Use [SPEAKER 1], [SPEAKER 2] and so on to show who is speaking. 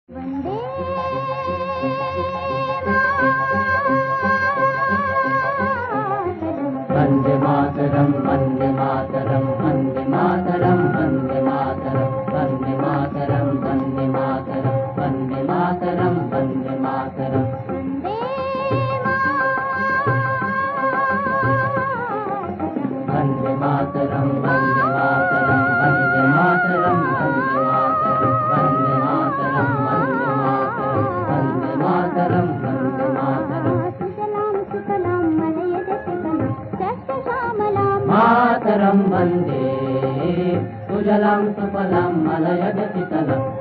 [SPEAKER 1] वन्दे मातरं वन्दे मातरं वन्दे मातरं वन्दे मातरं वन्दे मातरं वन्दे मातरं वन्दे मातरं वन्दे मातरं वन्दे मातरं वन्दे मातरं वन्दे मातरं वन्दे मातरं वन्दे मातरं वन्दे मातरं वन्दे मातरं वन्दे मातरं मातरं वन्दे सुजलां सुफलां मलयजशीतलाम्